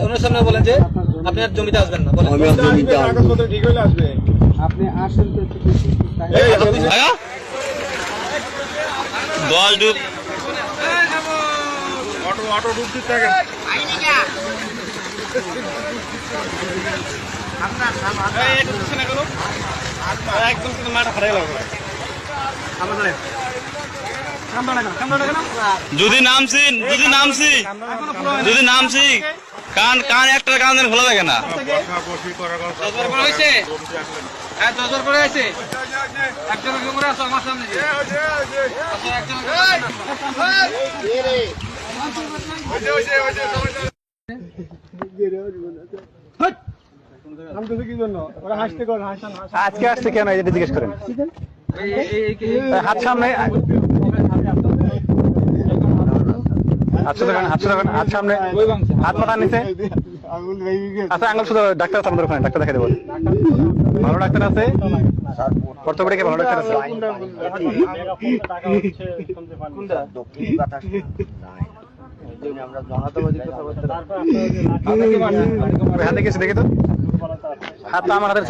ওনার সামনে বলেন যে আপনি আর জমিতে আসবেন না, বলেন। আমি আর জমিতে আসবো। কাগজপত্র ঠিক হইলে আসবে। আপনি আসেন তো একটু বেশি এই, 10 ডুব অটো ডুব দিতে থাকে। যদি নামছি কান কান একটা কান খোলা থাকে না। বসি করার কথা। হয়েছে, হ্যাঁ 10 বার করে আছে, একজন করে আসো আমার সামনে দিয়ে। আজকে আসছে কেন এটা জিজ্ঞেস করেন। হাত সামনে, হাত সামনে, হাত মাথা নিচে। আচ্ছা আঙ্গুল শুধু ডাক্তার আছে আমাদের ওখানে, ডাক্তার দেখে দেবো। ভালো ডাক্তার আছে, অর্থোপেডিকে ভালো ডাক্তার আছে। হাতে গেছে দেখে তো, হাতটা আমার হাতের